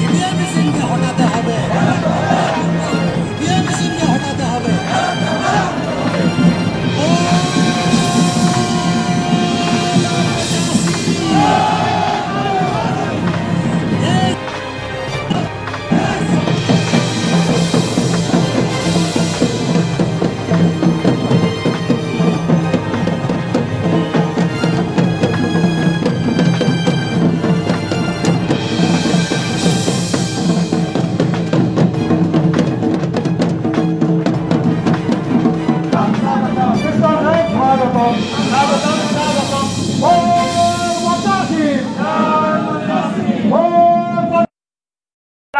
EVM machine কে হটাতে হবে, EVM machine কে হটাতে হবে।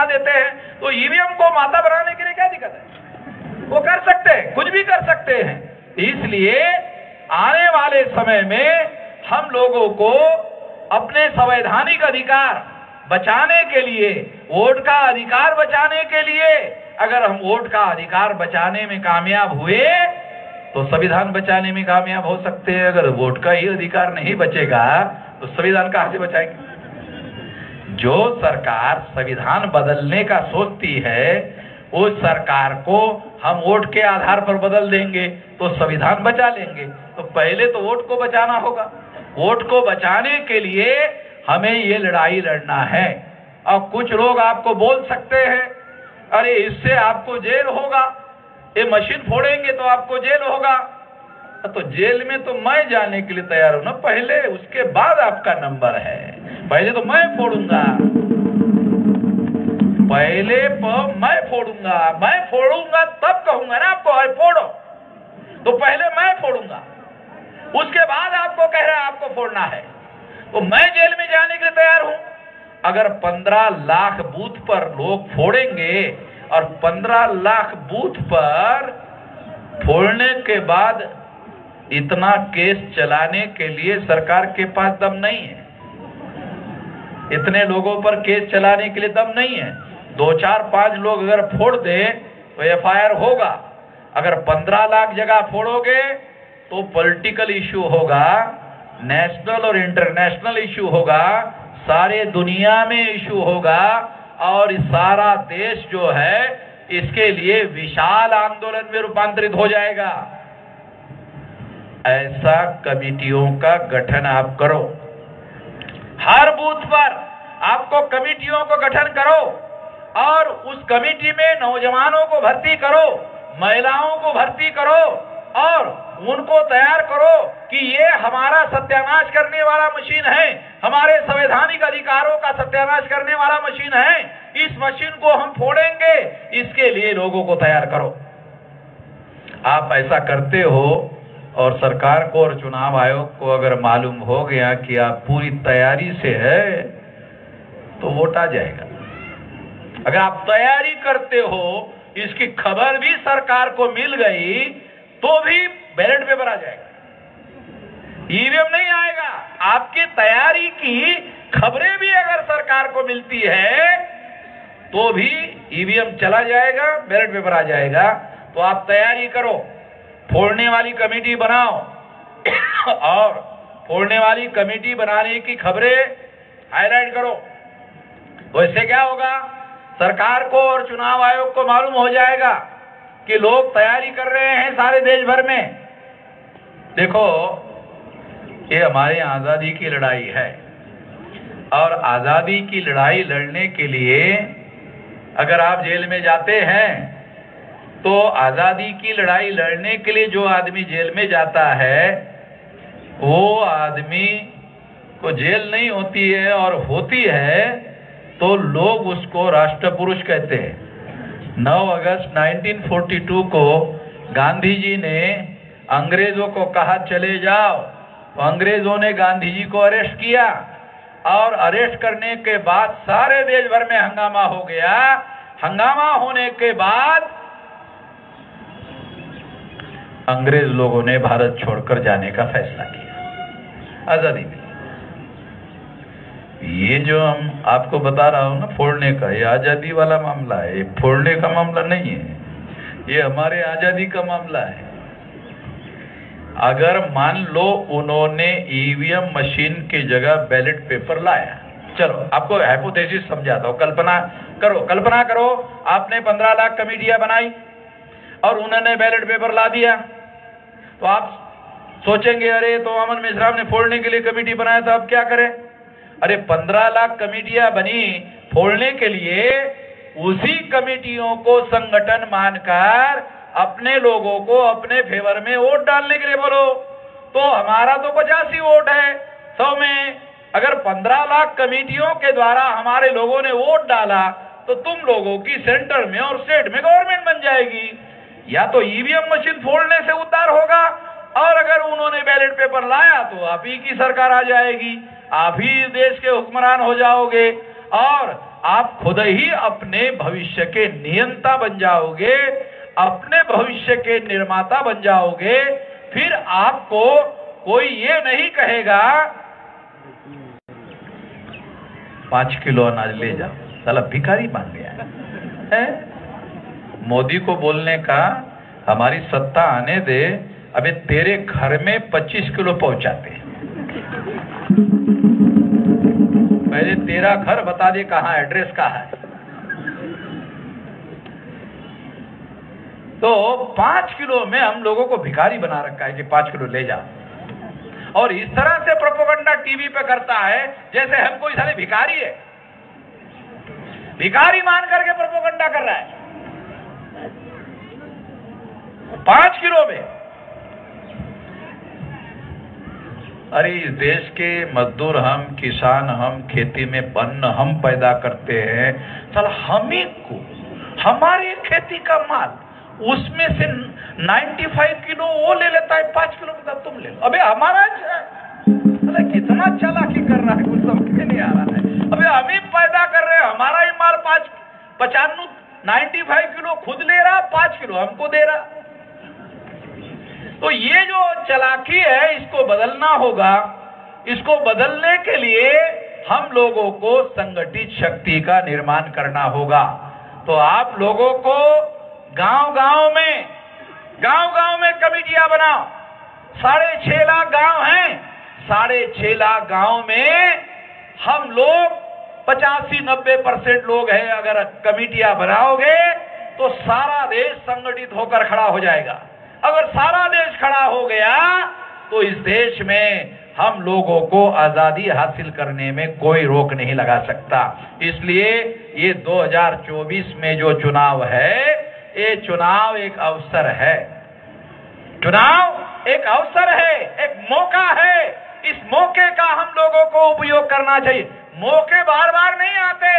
देते हैं तो ईवीएम को माता बनाने के लिए क्या दिक्कत है? वो कर सकते हैं, कुछ भी कर सकते हैं। इसलिए आने वाले समय में हम लोगों को अपने संवैधानिक अधिकार बचाने के लिए, वोट का अधिकार बचाने के लिए, अगर हम वोट का अधिकार बचाने में कामयाब हुए तो संविधान बचाने में कामयाब हो सकते हैं। अगर वोट का ही अधिकार नहीं बचेगा तो संविधान कहां से बचाएंगे? जो सरकार संविधान बदलने का सोचती है उस सरकार को हम वोट के आधार पर बदल देंगे तो संविधान बचा लेंगे। तो पहले तो वोट को बचाना होगा। वोट को बचाने के लिए हमें ये लड़ाई लड़ना है। और कुछ लोग आपको बोल सकते हैं अरे इससे आपको जेल होगा, ये मशीन फोड़ेंगे तो आपको जेल होगा। तो जेल में तो मैं जाने के लिए तैयार हूं ना पहले, उसके बाद आपका नंबर है। पहले तो मैं फोड़ूंगा, पहले मैं फोड़ूंगा तब कहूंगा ना आपको फोड़ो। तो पहले मैं फोड़ूंगा, उसके बाद आपको कह रहा है आपको फोड़ना है। तो मैं जेल में जाने के लिए तैयार हूं। अगर 15 लाख बूथ पर लोग फोड़ेंगे और 15 लाख बूथ पर फोड़ने के बाद इतना केस चलाने के लिए सरकार के पास दम नहीं है। इतने लोगों पर केस चलाने के लिए दम नहीं है। 2, 4, 5 लोग अगर फोड़ दे तो एफआईआर होगा। अगर 15 लाख जगह फोड़ोगे तो पॉलिटिकल इश्यू होगा, नेशनल और इंटरनेशनल इश्यू होगा, सारे दुनिया में इश्यू होगा और सारा देश जो है इसके लिए विशाल आंदोलन में रूपांतरित हो जाएगा। ऐसा कमिटियों का गठन आप करो। हर बूथ पर आपको कमिटियों को गठन करो और उस कमिटी में नौजवानों को भर्ती करो, महिलाओं को भर्ती करो और उनको तैयार करो कि ये हमारा सत्यानाश करने वाला मशीन है, हमारे संवैधानिक अधिकारों का सत्यानाश करने वाला मशीन है। इस मशीन को हम फोड़ेंगे, इसके लिए लोगों को तैयार करो। आप ऐसा करते हो और सरकार को और चुनाव आयोग को अगर मालूम हो गया कि आप पूरी तैयारी से है तो वोट आ जाएगा। अगर आप तैयारी करते हो, इसकी खबर भी सरकार को मिल गई तो भी बैलेट पेपर आ जाएगा, ईवीएम नहीं आएगा। आपकी तैयारी की खबरें भी अगर सरकार को मिलती है तो भी ईवीएम चला जाएगा, बैलेट पेपर आ जाएगा। तो आप तैयारी करो, फोड़ने वाली कमेटी बनाओ और फोड़ने वाली कमेटी बनाने की खबरें हाईलाइट करो। तो इससे क्या होगा, सरकार को और चुनाव आयोग को मालूम हो जाएगा कि लोग तैयारी कर रहे हैं सारे देश भर में। देखो, ये हमारी आजादी की लड़ाई है और आजादी की लड़ाई लड़ने के लिए अगर आप जेल में जाते हैं तो आजादी की लड़ाई लड़ने के लिए जो आदमी जेल में जाता है वो आदमी को जेल नहीं होती है, और होती है तो लोग उसको राष्ट्रपुरुष कहते हैं। 9 अगस्त 1942 को गांधी जी ने अंग्रेजों को कहा चले जाओ, तो अंग्रेजों ने गांधी जी को अरेस्ट किया और अरेस्ट करने के बाद सारे देश भर में हंगामा हो गया। हंगामा होने के बाद अंग्रेज लोगों ने भारत छोड़कर जाने का फैसला किया, आजादी मिली। ये जो हम आपको बता रहा हूं ना फोड़ने का, ये आजादी वाला मामला है, ये फोड़ने का मामला नहीं है, ये हमारे आजादी का मामला है। अगर मान लो उन्होंने ईवीएम मशीन की जगह बैलेट पेपर लाया चलो आपको हाइपोथेसिस समझाता हूं। कल्पना करो आपने 15 लाख कमेटियां बनाई और उन्होंने बैलेट पेपर ला दिया, तो आप सोचेंगे अरे तो अमन मिश्रा ने फोड़ने के लिए कमेटी बनाया था, अब क्या करें? अरे 15 लाख कमेटियां बनी फोड़ने के लिए, उसी कमेटियों को संगठन मानकर अपने लोगों को अपने फेवर में वोट डालने के लिए बोलो। तो हमारा तो 85 वोट है 100 में। अगर 15 लाख कमेटियों के द्वारा हमारे लोगों ने वोट डाला तो तुम लोगों की सेंटर में और स्टेट में गवर्नमेंट बन जाएगी। या तो ईवीएम मशीन फोड़ने से उद्धार होगा, और अगर उन्होंने बैलेट पेपर लाया तो आप ही की सरकार आ जाएगी, आप ही देश के हुक्मरान हो जाओगे और आप खुद ही अपने भविष्य के नियंता बन जाओगे, अपने भविष्य के निर्माता बन जाओगे। फिर आपको कोई ये नहीं कहेगा 5 किलो अनाज ले जाओ, साला भिखारी मान गया है। मोदी को बोलने का हमारी सत्ता आने दे, अबे तेरे घर में 25 किलो पहुंचाते हैं। पहले तेरा घर बता दे कहां, एड्रेस कहां है। तो 5 किलो में हम लोगों को भिखारी बना रखा है कि 5 किलो ले जा, और इस तरह से प्रोपेगेंडा टीवी पे करता है जैसे हम कोई सारे भिखारी है, भिखारी मान करके प्रोपेगेंडा कर रहा है 5 किलो में। अरे इस देश के मजदूर हम, किसान हम, खेती में अन्न हम पैदा करते हैं, चल हमी को हमारे खेती का माल उसमें से 95 किलो वो ले लेता है, 5 किलो का तुम ले लो। अबे हमारा अरे कितना चालाकी कर रहा है, कुछ समझ में नहीं आ रहा है। अबे हम ही पैदा कर रहे हैं, हमारा ही माल 95 किलो खुद ले रहा, 5 किलो हमको दे रहा। तो ये जो चालाकी है इसको बदलना होगा। इसको बदलने के लिए हम लोगों को संगठित शक्ति का निर्माण करना होगा। तो आप लोगों को गांव-गांव में कमेटियां बनाओ। 6.5 लाख गांव हैं, 6.5 लाख गांव में हम लोग 85-90% लोग हैं। अगर कमेटियां बनाओगे तो सारा देश संगठित होकर खड़ा हो जाएगा। अगर सारा देश खड़ा हो गया तो इस देश में हम लोगों को आजादी हासिल करने में कोई रोक नहीं लगा सकता। इसलिए ये 2024 में जो चुनाव है, ये चुनाव एक अवसर है, चुनाव एक अवसर है, एक मौका है। इस मौके का हम लोगों को उपयोग करना चाहिए। मौके बार बार नहीं आते।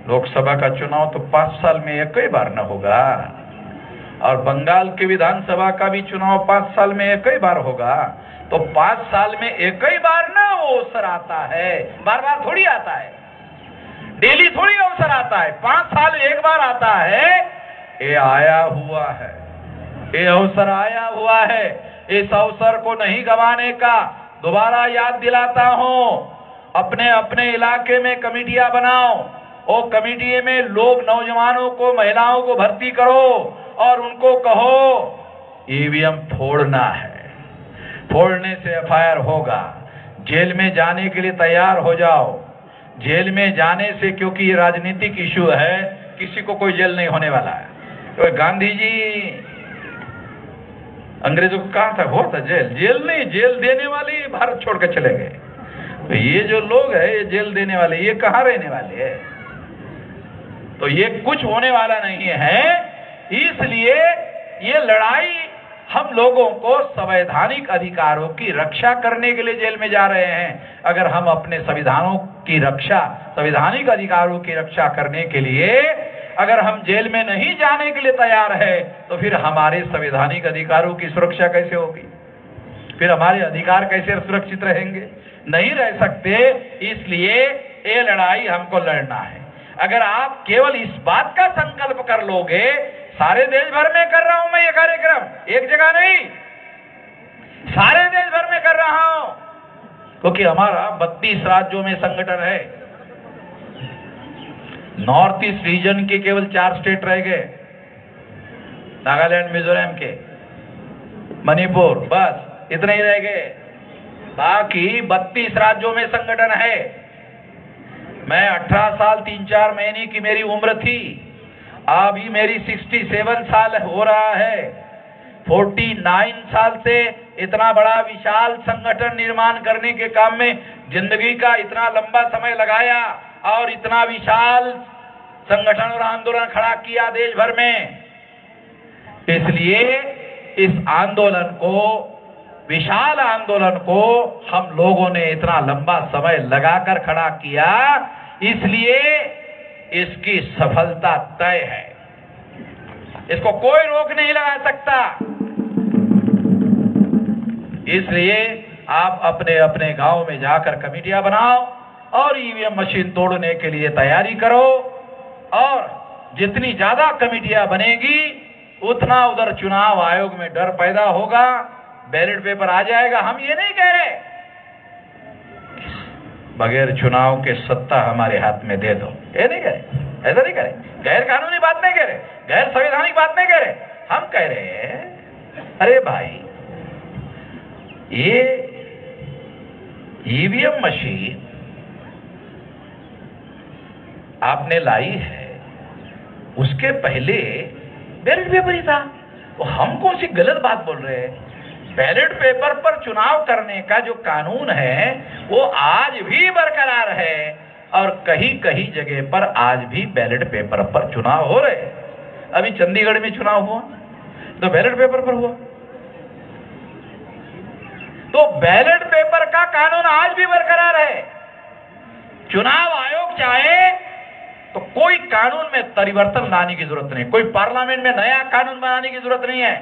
लोकसभा का चुनाव तो 5 साल में एक ही बार न होगा, और बंगाल की विधानसभा का भी चुनाव 5 साल में एक ही बार होगा। तो 5 साल में एक ही बार ना वो अवसर आता है, बार बार थोड़ी आता है, डेली थोड़ी अवसर आता है, 5 साल एक बार आता है। ये आया हुआ है, ये अवसर आया हुआ है। इस अवसर को नहीं गंवाने का दोबारा याद दिलाता हूं। अपने अपने इलाके में कमेटियां बनाओ, और कमेटी में लोग, नौजवानों को, महिलाओं को भर्ती करो और उनको कहो ईवीएम फोड़ना है, फोड़ने से एफआईआर होगा, जेल में जाने के लिए तैयार हो जाओ। जेल में जाने से, क्योंकि ये राजनीतिक इशू है, किसी को कोई जेल नहीं होने वाला है। तो गांधी जी अंग्रेजों को कहा था, हो था जेल नहीं, जेल देने वाले भारत छोड़ के चले गए। तो ये जो लोग है, ये जेल देने वाले, ये कहाँ रहने वाले हैं? तो ये कुछ होने वाला नहीं है। इसलिए ये लड़ाई हम लोगों को संवैधानिक अधिकारों की रक्षा करने के लिए जेल में जा रहे हैं। अगर हम अपने संविधानों की रक्षा, संवैधानिक अधिकारों की रक्षा करने के लिए अगर हम जेल में नहीं जाने के लिए तैयार है, तो फिर हमारे संवैधानिक अधिकारों की सुरक्षा कैसे होगी? फिर हमारे अधिकार कैसे सुरक्षित रहेंगे? नहीं रह सकते। इसलिए ये लड़ाई हमको लड़ना है। अगर आप केवल इस बात का संकल्प कर लोगे, सारे देश भर में कर रहा हूं मैं ये कार्यक्रम, एक जगह नहीं, सारे देश भर में कर रहा हूं, क्योंकि हमारा 32 राज्यों में संगठन है। नॉर्थ ईस्ट रीजन के केवल 4 स्टेट रह गए, नागालैंड, मिजोरम के, मणिपुर, बस इतने ही रह गए। बाकी 32 राज्यों में संगठन है। मैं 18 साल 3-4 महीने की मेरी उम्र थी, अभी मेरी 67 साल हो रहा है। 49 साल से इतना बड़ा विशाल संगठन निर्माण करने के काम में जिंदगी का इतना लंबा समय लगाया और इतना विशाल संगठन और आंदोलन खड़ा किया देश भर में। इसलिए इस आंदोलन को, विशाल आंदोलन को हम लोगों ने इतना लंबा समय लगाकर खड़ा किया, इसलिए इसकी सफलता तय है। इसको कोई रोक नहीं लगा सकता। इसलिए आप अपने अपने गांव में जाकर कमेटियां बनाओ और ईवीएम मशीन तोड़ने के लिए तैयारी करो, और जितनी ज्यादा कमेटियां बनेगी उतना उधर चुनाव आयोग में डर पैदा होगा, बैलेट पेपर आ जाएगा। हम ये नहीं कह रहे बगैर चुनाव के सत्ता हमारे हाथ में दे दो, ये नहीं कह रहे, ऐसा नहीं कह रहे, गैर कानूनी बात नहीं कह रहे, गैर संवैधानिक बात नहीं कह रहे। हम कह रहे हैं अरे भाई, ये ईवीएम मशीन आपने लाई है, उसके पहले बैलेट पेपर ही था। तो हम कौन सी गलत बात बोल रहे हैं? बैलेट पेपर पर चुनाव करने का जो कानून है वो आज भी बरकरार है, और कहीं कहीं जगह पर आज भी बैलेट पेपर पर चुनाव हो रहे हैं। अभी चंडीगढ़ में चुनाव हुआ तो बैलेट पेपर पर हुआ। तो बैलेट पेपर का कानून आज भी बरकरार है। चुनाव आयोग चाहे तो कोई कानून में परिवर्तन लाने की जरूरत नहीं, कोई पार्लियामेंट में नया कानून बनाने की जरूरत नहीं है।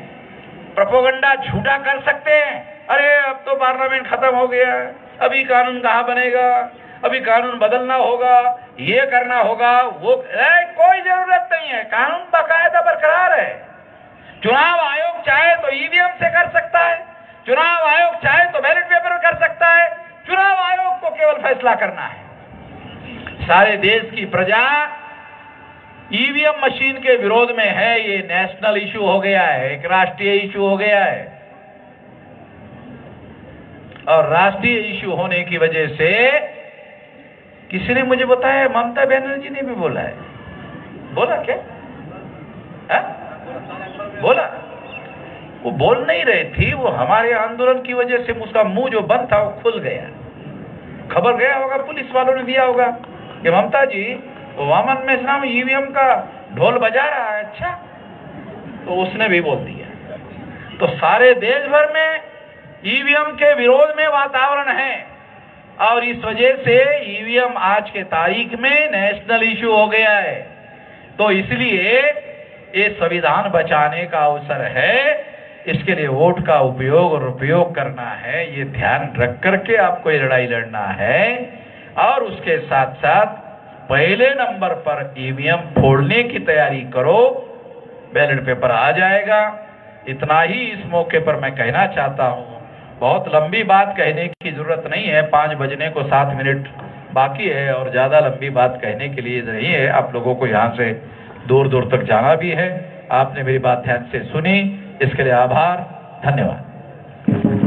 प्रोपोगंडा झूठा कर सकते हैं, अरे अब तो पार्लियामेंट खत्म हो गया, अभी कानून कहां बनेगा, अभी कानून बदलना होगा, ये करना होगा, वो कोई जरूरत नहीं है। कानून बाकायदा बरकरार है। चुनाव आयोग चाहे तो ईवीएम से कर सकता है, चुनाव आयोग चाहे तो बैलेट पेपर कर सकता है। चुनाव आयोग को केवल फैसला करना है। सारे देश की प्रजा ईवीएम मशीन के विरोध में है। ये नेशनल इशू हो गया है, एक राष्ट्रीय इशू हो गया है, और राष्ट्रीय इशू होने की वजह से किसी ने मुझे बताया, ममता बनर्जी ने भी बोला है। बोला क्या? बोला? वो बोल नहीं रही थी, वो हमारे आंदोलन की वजह से उसका मुंह जो बंद था वो खुल गया। खबर गया होगा, पुलिस वालों ने दिया होगा कि ममता जी वामन मेश्राम ईवीएम का ढोल बजा रहा है। अच्छा, तो उसने भी बोल दिया। तो सारे देश भर में ईवीएम के विरोध में वातावरण है, और इस वजह से ईवीएम आज के तारीख में नेशनल इशू हो गया है। तो इसलिए ये संविधान बचाने का अवसर है, इसके लिए वोट का उपयोग और उपयोग करना है। ये ध्यान रख करके आपको ये लड़ाई लड़ना है, और उसके साथ साथ पहले नंबर पर ईवीएम फोड़ने की तैयारी करो। बैलेट पेपर आ जाएगा, इतना ही इस मौके पर मैं कहना चाहता हूं। बहुत लंबी बात कहने की जरूरत नहीं है, 5 बजने को 7 मिनट बाकी है, और ज्यादा लंबी बात कहने के लिए नहीं है। आप लोगों को यहाँ से दूर दूर तक जाना भी है। आपने मेरी बात ध्यान से सुनी, इसके लिए आभार, धन्यवाद।